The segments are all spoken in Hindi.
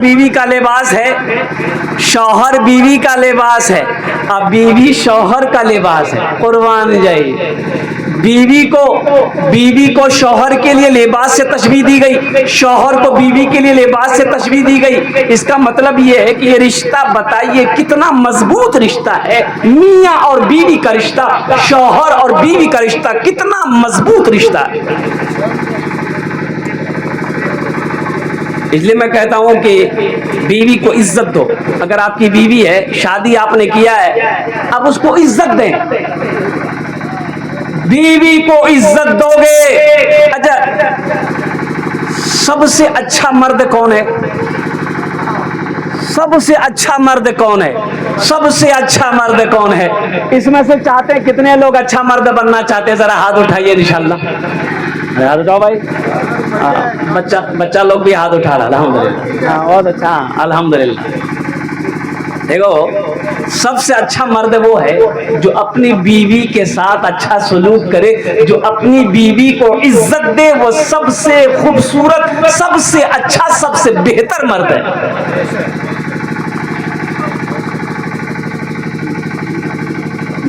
बीवी का लिबास है, शौहर बीवी का लिबास है। अब बीवी शौहर का लिबास है। कुर्बान जाइए, बीवी को शौहर के लिए लिबास से तशबीह दी गई, शौहर को बीवी के लिए लिबास से तशबीह दी गई। इसका मतलब यह है कि ये रिश्ता, बताइए कितना मजबूत रिश्ता है। मियाँ और बीवी का रिश्ता, शौहर और बीवी का रिश्ता कितना मजबूत रिश्ता है। इसलिए मैं कहता हूं कि बीवी को इज्जत दो। अगर आपकी बीवी है, शादी आपने किया है, आप उसको इज्जत दें। बीवी को इज्जत दोगे। अच्छा, सबसे अच्छा मर्द कौन है? सबसे अच्छा मर्द कौन है? सबसे अच्छा मर्द कौन है? इसमें से चाहते हैं कितने लोग अच्छा मर्द बनना चाहते हैं? जरा हाथ उठाइए इंशाल्लाह। हाथ उठाओ भाई। बच्चा लोग भी हाथ उठा रहा। अल्हम्दुलिल्लाह, बहुत अच्छा, अल्हम्दुलिल्लाह। देखो, सबसे अच्छा मर्द वो है जो अपनी बीवी के साथ अच्छा सलूक करे, जो अपनी बीवी को इज्जत दे। वो सबसे खूबसूरत, सबसे अच्छा, सबसे बेहतर मर्द है।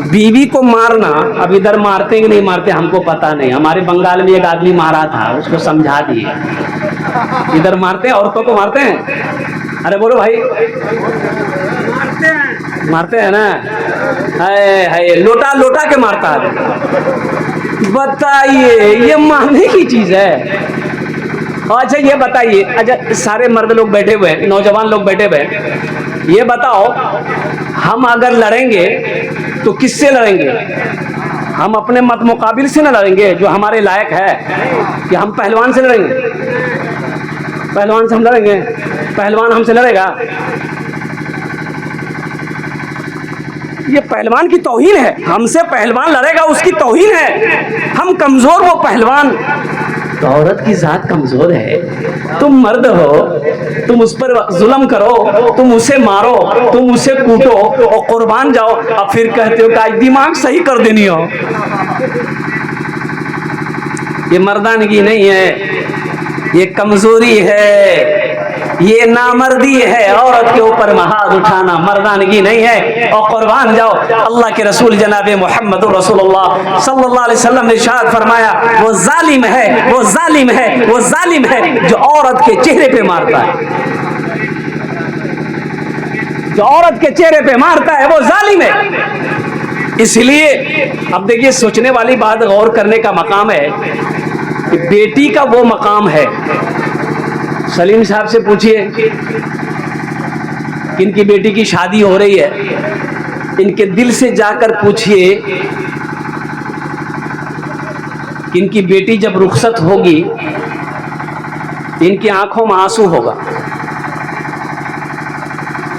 बीवी को मारना, अब इधर मारते कि नहीं मारते हमको पता नहीं। हमारे बंगाल में एक आदमी मारा था, उसको समझा दिए। इधर मारते हैं, औरतों को मारते हैं? अरे बोलो भाई, मारते हैं ना? है लोटा लोटा के मारता है। बताइए, ये मारने की चीज है? अच्छा ये बताइए, अच्छा सारे मर्द लोग बैठे हुए हैं, नौजवान लोग बैठे हुए हैं, ये बताओ हम अगर लड़ेंगे तो किससे लड़ेंगे? हम अपने मत मुकाबिल से न लड़ेंगे जो हमारे लायक है, कि हम पहलवान से लड़ेंगे? पहलवान से हम लड़ेंगे? पहलवान हमसे लड़ेगा? ये पहलवान की तौहीन है। हमसे पहलवान लड़ेगा, उसकी तौहीन है। हम कमजोर, वो पहलवान। तो औरत की जात कमजोर है। तुम मर्द हो, तुम उस पर जुल्म करो, तुम उसे मारो, तुम उसे कूटो और कुर्बान जाओ। अब फिर कहते हो कि आज दिमाग सही कर देनी हो। ये मर्दानगी नहीं है, ये कमजोरी है, ये नामर्दी है। औरत के ऊपर हाथ उठाना मर्दानगी नहीं है। और कुर्बान जाओ। अल्लाह के रसूल जनाब मोहम्मद रसूलुल्लाह सल्लल्लाहु अलैहि वसल्लम ने इरशाद फरमाया, वो जालिम है, वो जालिम है, वो जालिम है जो औरत के चेहरे पे मारता है। जो औरत के चेहरे पे मारता है वो जालिम है। इसलिए अब देखिए, सोचने वाली बात, गौर करने का मकाम है कि बेटी का वो मकाम है। सलीम साहब से पूछिए कि इनकी बेटी की शादी हो रही है, इनके दिल से जाकर पूछिए कि इनकी बेटी जब रुखसत होगी, इनकी आंखों में आंसू होगा।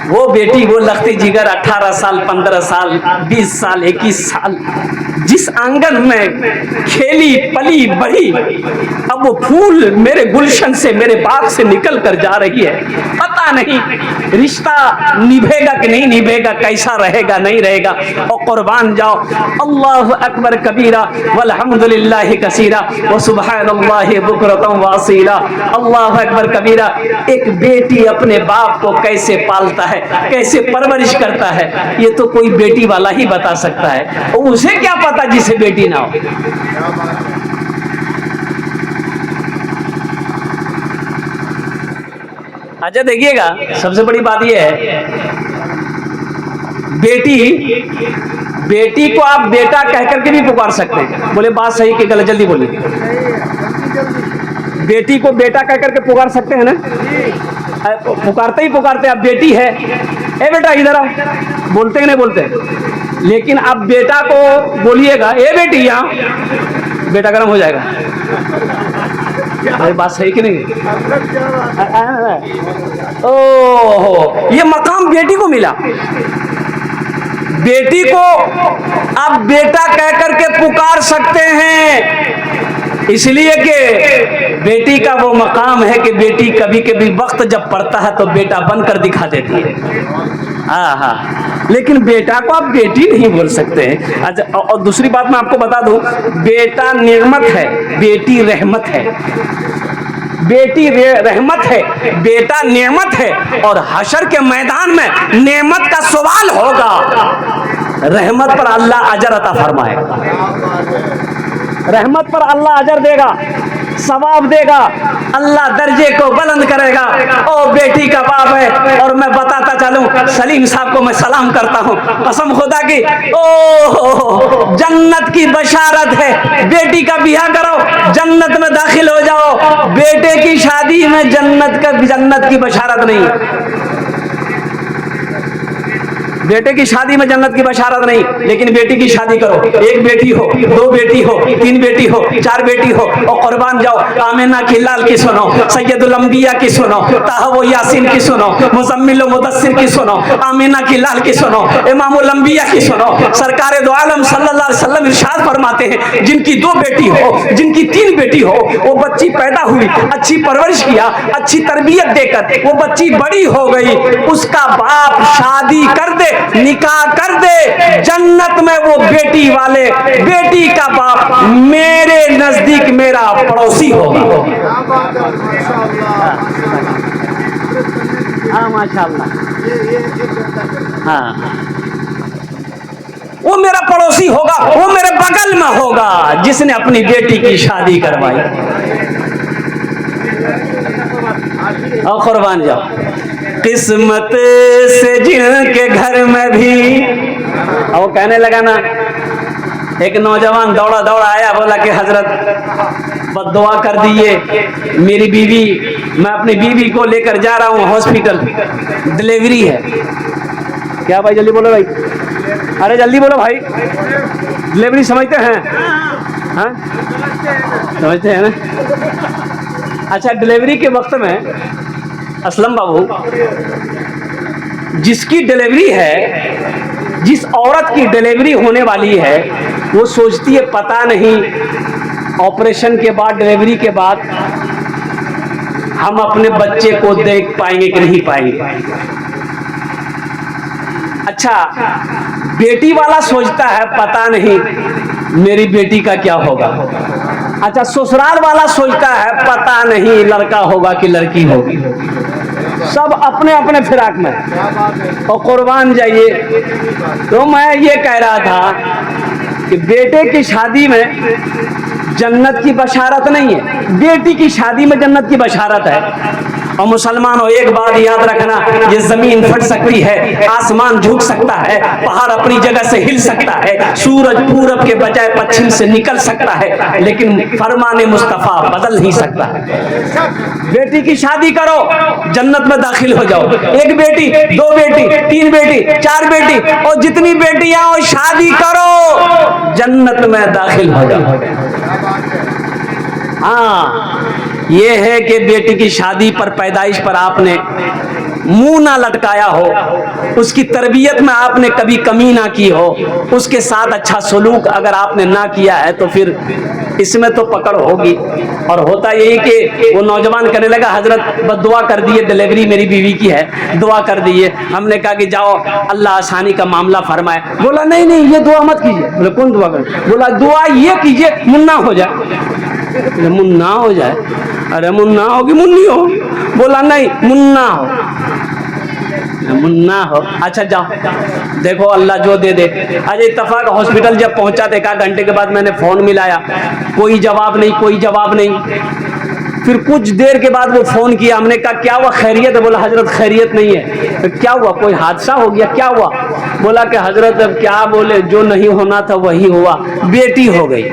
वो बेटी, वो लखती जिगर 18 साल, 15 साल, 20 साल, 21 साल, जिस आंगन में खेली पली बढ़ी, अब वो फूल मेरे गुलशन से, मेरे बाग से निकल कर जा रही है। पता नहीं रिश्ता निभेगा कि नहीं निभेगा, कैसा रहेगा नहीं रहेगा। और कुर्बान जाओ। अल्लाहु अकबर कबीरा वल्हम्दुलिल्लाहि कसीरा व सुब्हानल्लाहि बुकरतम वासीला। अल्लाहु अकबर कबीरा। एक बेटी अपने बाप को कैसे पालता है, कैसे परवरिश करता है, ये तो कोई बेटी वाला ही बता सकता है। उसे क्या पता जिसे बेटी ना हो। अच्छा देखिएगा, सबसे बड़ी बात यह है, बेटी को आप बेटा कह करके भी पुकार सकते हैं। बोले बात सही कि गलत? जल्दी बोलिए। बेटी को बेटा कह करके पुकार सकते हैं ना? पुकारते ही पुकारते। अब बेटी है, ए बेटा इधर आओ, बोलते हैं नहीं बोलते? लेकिन अब बेटा को बोलिएगा ए बेटी यहाँ, बेटा गर्म हो जाएगा। अरे बात सही कि नहीं? ओहो, ये मकाम बेटी को मिला। बेटी को आप बेटा कह करके पुकार सकते हैं, इसलिए कि बेटी का वो मकाम है कि बेटी कभी कभी वक्त जब पड़ता है तो बेटा बनकर दिखा देती है। हाँ, लेकिन बेटा को आप बेटी नहीं बोल सकते हैं। अच्छा, और दूसरी बात मैं आपको बता दूं, बेटा नेमत है, बेटी रहमत है। बेटी रहमत है, बेटा नेमत है, और हशर के मैदान में नेमत का सवाल होगा। रहमत पर अल्लाह अजर अता फरमाएगा, रहमत पर अल्लाह अजर देगा, सवाब देगा, अल्लाह दर्जे को बुलंद करेगा। ओ बेटी का बाप है, और मैं बताता चलूं, सलीम साहब को मैं सलाम करता हूं, कसम खुदा की, ओ जन्नत की बशारत है। बेटी का बिहा करो, जन्नत में दाखिल हो जाओ। बेटे की शादी में जन्नत की बशारत नहीं है, बेटे की शादी में जन्नत की बशारत नहीं, लेकिन बेटी की शादी करो, एक बेटी हो, दो बेटी हो, तीन बेटी हो, चार बेटी हो, और कुर्बान जाओ। आमिना की लाल की सुनो, सैयदुल अंबिया की सुनो, ताहव यासीन की सुनो, मुज़म्मिल व मुदस्सिर की सुनो, आमिना की लाल की सुनो, इमामुल अंबिया की सुनो। सरकार दो आलम सल्लल्लाहु अलैहि वसल्लम इरशाद फरमाते हैं, जिनकी दो बेटी हो, जिनकी तीन बेटी हो, वो बच्ची पैदा हुई, अच्छी परवरिश किया, अच्छी तरबियत देकर वो बच्ची बड़ी हो गई, उसका बाप शादी कर दे, निकाह कर दे, जन्नत में वो बेटी वाले, बेटी का बाप मेरे नजदीक मेरा पड़ोसी होगा। हाँ माशाअल्लाह, हाँ वो मेरा पड़ोसी होगा, वो मेरे बगल में होगा, जिसने अपनी बेटी की शादी करवाई। और कुर्बान जाओ, किस्मत से जिनके घर में भी, और वो कहने लगा ना, एक नौजवान दौड़ा दौड़ा आया, बोला कि हजरत बद्दुआ कर दिए, मेरी बीवी, मैं अपनी बीवी को लेकर जा रहा हूँ हॉस्पिटल, डिलीवरी है। क्या भाई जल्दी बोलो भाई, अरे जल्दी बोलो भाई, डिलीवरी समझते हैं? हाँ समझते हैं ना? अच्छा, डिलीवरी के वक्त में असलम बाबू, जिसकी डिलीवरी है, जिस औरत की डिलीवरी होने वाली है, वो सोचती है पता नहीं ऑपरेशन के बाद, डिलीवरी के बाद हम अपने बच्चे को देख पाएंगे कि नहीं पाएंगे। अच्छा, बेटी वाला सोचता है पता नहीं मेरी बेटी का क्या होगा। अच्छा, ससुराल वाला सोचता है पता नहीं लड़का होगा कि लड़की होगी। सब अपने अपने फिराक में, और कुर्बान जाइए। तो मैं ये कह रहा था कि बेटे की शादी में जन्नत की बशारत नहीं है, बेटी की शादी में जन्नत की बशारत है। और मुसलमानों, एक बात याद रखना, ये जमीन फट सकती है, आसमान झुक सकता है, पहाड़ अपनी जगह से हिल सकता है, सूरज पूरब के बजाय पश्चिम से निकल सकता है, लेकिन फरमाने मुस्तफा बदल नहीं सकता है। बेटी की शादी करो, जन्नत में दाखिल हो जाओ। एक बेटी, दो बेटी, तीन बेटी, चार बेटी, और जितनी बेटियां हो शादी करो, जन्नत में दाखिल हो जाओ। हाँ, ये है कि बेटी की शादी पर, पैदाइश पर आपने मुंह ना लटकाया हो, उसकी तरबियत में आपने कभी कमी ना की हो, उसके साथ अच्छा सलूक अगर आपने ना किया है, तो फिर इसमें तो पकड़ होगी। और होता यही कि वो नौजवान कहने लगा, हजरत बस दुआ कर दिए, डिलीवरी मेरी बीवी की है, दुआ कर दिए। हमने कहा कि जाओ अल्लाह आसानी का मामला फरमाए। बोला नहीं नहीं, ये दुआ मत कीजिए। बोले कौन दुआ कर? बोला दुआ ये कीजिए मुन्ना हो जाए। मुन्ना हो जाए? अरे मुन्ना होगी मुन्नी हो। बोला नहीं, मुन्ना हो, मुन्ना हो। अच्छा जाओ, देखो अल्लाह जो दे दे। आज इत्तफाक हॉस्पिटल जब पहुंचा, देखा घंटे के बाद मैंने फोन मिलाया, कोई जवाब नहीं, कोई जवाब नहीं। फिर कुछ देर के बाद वो फोन किया, हमने कहा क्या हुआ, खैरियत है? बोला हजरत खैरियत नहीं है। तो क्या हुआ, कोई हादसा हो गया, क्या हुआ? बोला कि हजरत अब क्या बोले, जो नहीं होना था वही हुआ, बेटी हो गई।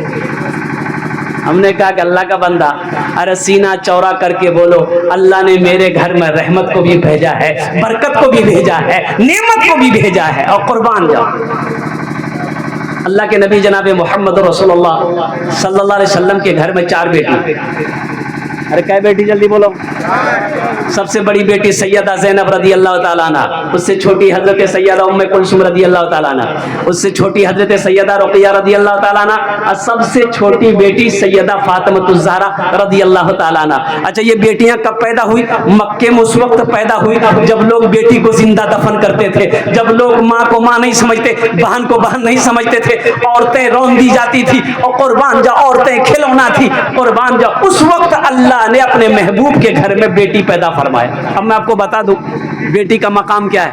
हमने कहा कि अल्लाह का बंदा, अरे सीना चौड़ा करके बोलो, अल्लाह ने मेरे घर में रहमत को भी भेजा है, बरकत को भी भेजा है, नेमत को भी भेजा है। और कुर्बान जाओ, अल्लाह के नबी जनाब मोहम्मद रसूलुल्लाह सल्लल्लाहु अलैहि वसल्लम के घर में 4 बेटी। अरे क्या बेटी, जल्दी बोलो। सबसे बड़ी बेटी सैयदा ज़ैनब रदी अल्लाह ताला अन्हा, उससे छोटी हजरत सैयदा उम्मे कुलसूम रदी अल्लाह ताला अन्हा, उससे छोटी हजरत सैयदा रुक़ैया रदी अल्लाह ताला अन्हा, और सबसे छोटी बेटी सैयदा फातिमतुज़ ज़हरा रदी अल्लाह ताला अन्हा। अच्छा, ये बेटियां कब पैदा हुई? मक्के में उस वक्त पैदा हुई जब लोग बेटी को जिंदा दफन करते थे, जब लोग माँ को माँ नहीं समझते, बहन को बहन नहीं समझते थे, औरतें रौन दी जाती थी, और कुर्बान जा औरतें खिलौना थी। कुर्बान जा, उस वक्त अल्लाह अल्लाह ने अपने महबूब के घर में बेटी पैदा फरमाया। अब मैं आपको बता दूं बेटी का मकाम क्या है।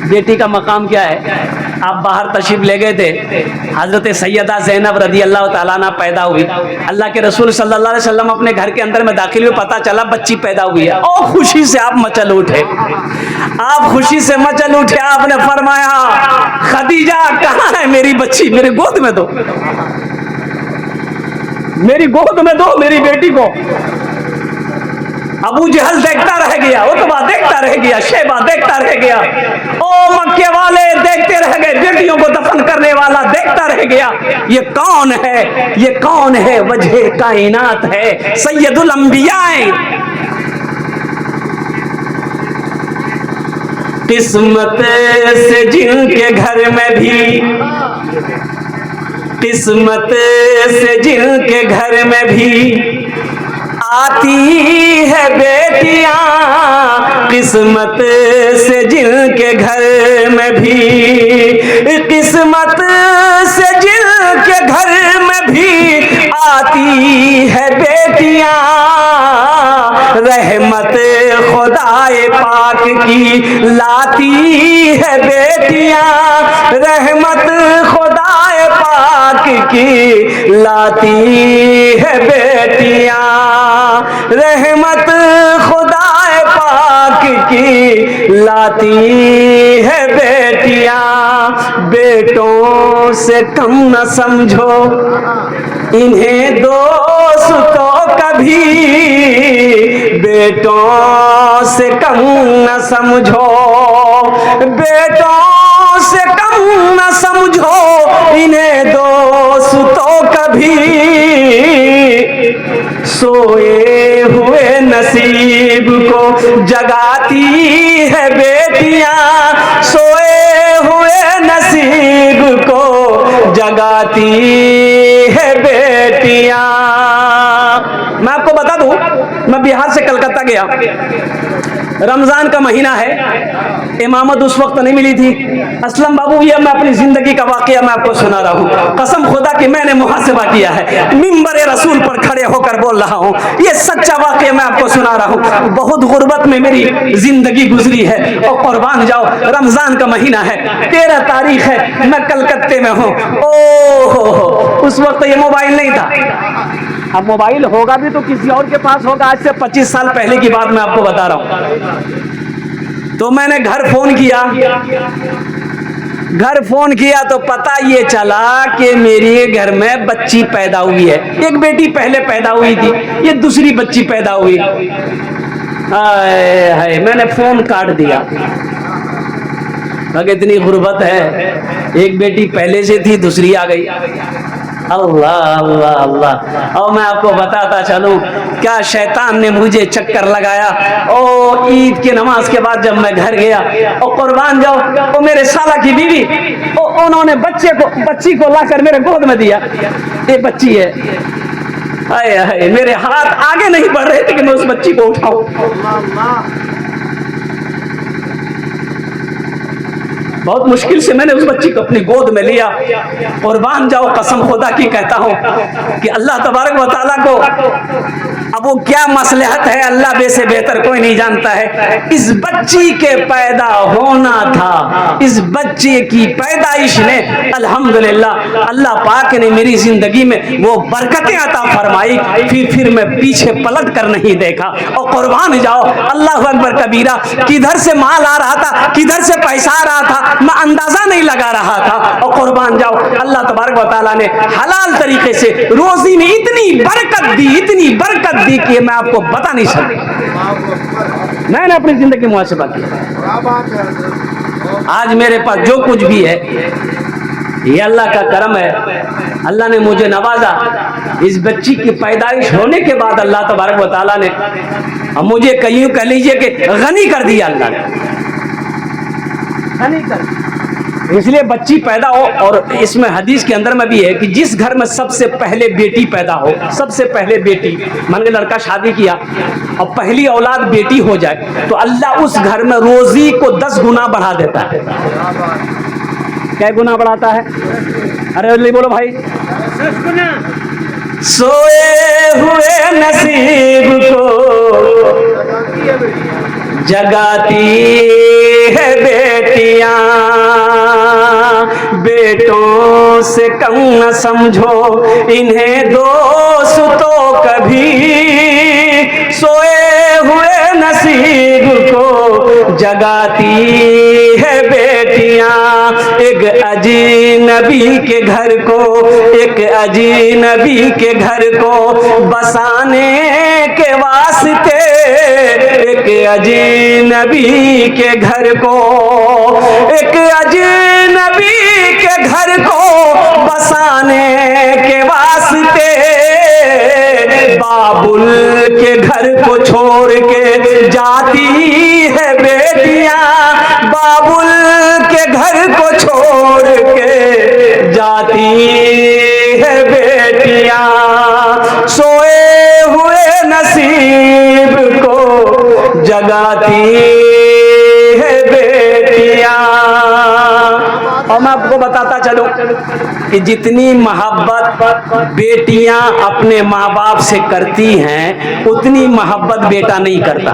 बेटी का मकाम क्या है? आप बाहर तशरीफ ले गए थे, हजरत सैयदा ज़ैनब रदी अल्लाह ताला अन्हा पैदा हुई। अल्लाह के रसूल सल्लल्लाहु अलैहि वसल्लम अपने घर के अंदर में दाखिल हुए, पता चला बच्ची पैदा हुई है। और खुशी से आप मचल उठे, आप खुशी से मचल उठे। आपने फरमाया खदीजा कहाँ है मेरी बच्ची, मेरे गोद में दो, मेरी गोद में दो मेरी बेटी को। अबू जहल देखता रह गया, उतबा देखता रह गया, शैबा देखता रह गया, ओ मक्के वाले देखते रह गए, बेटियों को दफन करने वाला देखता रह गया। ये कौन है, ये कौन है? वजह कायनात है, सैयदुल अंबिया। किस्मत से जिनके घर में भी, किस्मत से जिनके घर में भी आती है बेटियां, किस्मत से जिनके घर में भी, किस्मत से जिनके घर में भी आती है बेटियां, रहमत खुदाए पाक की लाती है बेटियां, रहमत खुदाए पाक की लाती है बेटियां, रहमत खुदाए पाक की लाती है बेटियां। बेटों से कम न समझो इन्हें दोस्तों कभी, बेटों से कम न समझो, बेटों से कम न समझो इन्हें दोस्तों कभी, सोए हुए नसीब को जगाती है बेटियां, सोए हुए नसीब को जगाती है बेटियां। मैं आपको बता दूं, मैं बिहार से कलकत्ता गया, रमजान का महीना है, इमामत उस वक्त नहीं मिली थी। असलम बाबू, ये मैं अपनी जिंदगी का वाकया मैं आपको सुना रहा हूँ, कसम खुदा कि मैंने मुहासिबा किया है, मिंबर रसूल पर खड़े होकर बोल रहा हूँ, ये सच्चा वाकया मैं आपको सुना रहा हूँ। बहुत गुर्बत में मेरी जिंदगी गुजरी है और कुर्बान जाओ, रमजान का महीना है, 13 तारीख है, मैं कलकत्ते में हूँ। ओह, उस वक्त ये मोबाइल नहीं था। अब मोबाइल होगा भी तो किसी और के पास होगा। आज से 25 साल पहले की बात मैं आपको बता रहा हूं। तो मैंने घर फोन किया, घर फोन किया तो पता ये चला कि मेरे घर में बच्ची पैदा हुई है। एक बेटी पहले पैदा हुई थी, ये दूसरी बच्ची पैदा हुई। हाय हाय, मैंने फोन काट दिया। अगर इतनी गुर्बत है, एक बेटी पहले से थी, दूसरी आ गई। अल्लाह अल्लाह अल्लाह। और मैं आपको बताता चलूं, क्या शैतान ने मुझे चक्कर लगाया। ओ ईद की नमाज के बाद जब मैं घर गया, और कुर्बान जाओ, वो मेरे साला की बीवी, उन्होंने बच्ची को लाकर मेरे गोद में दिया। ये बच्ची है। हाय हाय, मेरे हाथ आगे नहीं बढ़ रहे थे कि मैं उस बच्ची को उठाऊं। बहुत मुश्किल से मैंने उस बच्ची को अपनी गोद में लिया। कुर्बान जाओ, कसम खुदा की कहता हूं कि अल्लाह तबारक व तआला को अब वो क्या मसलहत है, अल्लाह से बेहतर कोई नहीं जानता है। इस बच्ची के पैदा होना था, इस बच्चे की पैदाइश ने अल्हम्दुलिल्लाह अल्लाह पाक ने मेरी जिंदगी में वो बरकतें अता फरमाई। फिर मैं पीछे पलट कर नहीं देखा। और कुर्बान जाओ, अल्लाह अकबर कबीरा, किधर से माल आ रहा था, किधर से पैसा आ रहा था, मैं अंदाजा नहीं लगा रहा था। और कुर्बान जाओ, अल्लाह तबारक व तआला ने हलाल तरीके से रोजी में इतनी बरकत दी, इतनी बरकत दी कि मैं आपको बता नहीं सकता। मैंने अपनी जिंदगी मुहासिबा की। आज मेरे पास जो कुछ भी है ये अल्लाह का करम है। अल्लाह ने मुझे नवाजा। इस बच्ची की पैदाइश होने के बाद अल्लाह तबारक व तआला ने मुझे कहीं कह लीजिए कि गनी कर दिया। अल्लाह ने गनी कर दिया, इसलिए बच्ची पैदा हो। और इसमें हदीस के अंदर में भी है कि जिस घर में सबसे पहले बेटी पैदा हो, सबसे पहले बेटी, मान के लड़का शादी किया और पहली औलाद बेटी हो जाए तो अल्लाह उस घर में रोजी को 10 गुना बढ़ा देता है। क्या गुना बढ़ाता है? अरे बोलो भाई, 10 गुना। सोए हुए नसीब को जगाती है बेटियां, बेटों से कम न समझो इन्हें दोस्तों कभी, सोए हुए नसीब को जगाती है बेटियां। एक अजनबी के घर को, एक अजनबी के घर को बसाने के वास्ते, एक अजनबी के घर को, एक अजनबी के घर को बसाने के वास्ते, बाबुल के घर को छोड़ के जाती है बेटियां, बाबुल के घर को छोड़ के जाती है बेटियां। सोए हुए नसीब को जगाती है बेटियां। और मैं आपको बताता चलूं कि जितनी मोहब्बत बेटियां अपने माँ बाप से करती हैं उतनी मोहब्बत बेटा नहीं करता।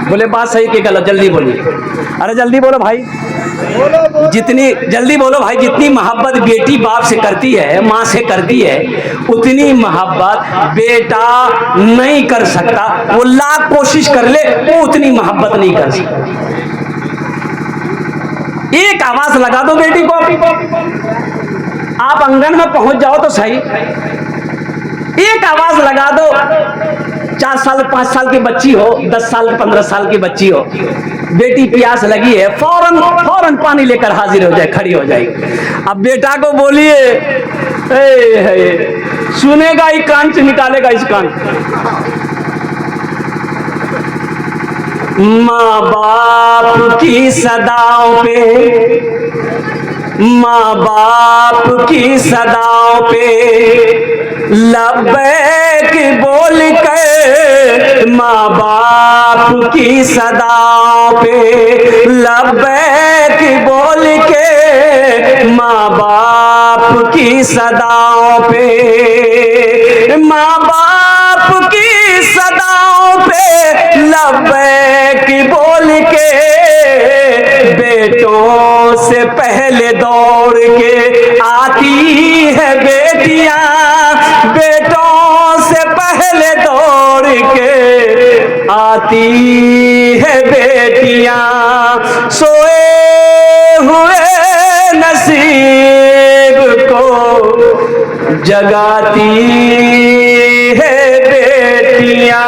बोले बात सही कि गलत? जल्दी बोलिए, अरे जल्दी बोलो भाई, जितनी जल्दी बोलो भाई। जितनी मोहब्बत बेटी बाप से करती है, माँ से करती है, उतनी मोहब्बत बेटा नहीं कर सकता। वो लाख कोशिश कर ले वो उतनी मोहब्बत नहीं कर सकता। एक आवाज लगा दो बेटी को, आप आंगन में पहुंच जाओ तो सही, एक आवाज लगा दो, 4 साल 5 साल की बच्ची हो, 10 साल 15 साल की बच्ची हो, बेटी प्यास लगी है, फौरन फौरन पानी लेकर हाजिर हो जाए, खड़ी हो जाएगी। अब बेटा को बोलिए, सुनेगा ही कान से, निकालेगा इस कान। माँ बाप की सदाओं पे, माँ बाप की सदाओं पे लब्बैक बोल के, माँ बाप की सदाओं पे लब्बैक बोल के, माँ बाप की सदाओं पे, माँ बाप की सदाओं पे लब्बैक बोल के, बेटों से पहले दौड़ के आती है बेटियां, बेटों से पहले दौड़ के आती है बेटियां। सोए हुए नसीब को जगाती है बेटियां।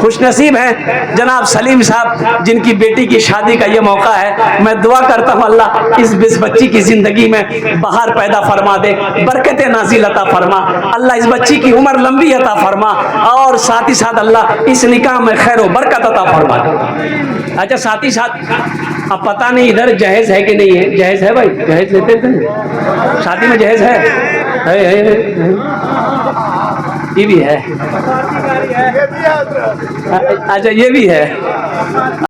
खुश नसीब हैं जनाब सलीम साहब जिनकी बेटी की शादी का ये मौका है। मैं दुआ करता हूँ अल्लाह इस बच्ची की जिंदगी में बाहर पैदा फरमा दे, बरकत नाज़िल अता फरमा, अल्लाह इस बच्ची की उम्र लंबी अता फरमा, और साथ ही साथ अल्लाह इस निकाह में खैर व बरकत अता फरमा दे। अच्छा साथ ही साथ अब पता नहीं इधर जहेज है कि नहीं है? जहेज है भाई? जहेज लेते थे शादी में? जहेज है। ये भी है। अच्छा ये भी है।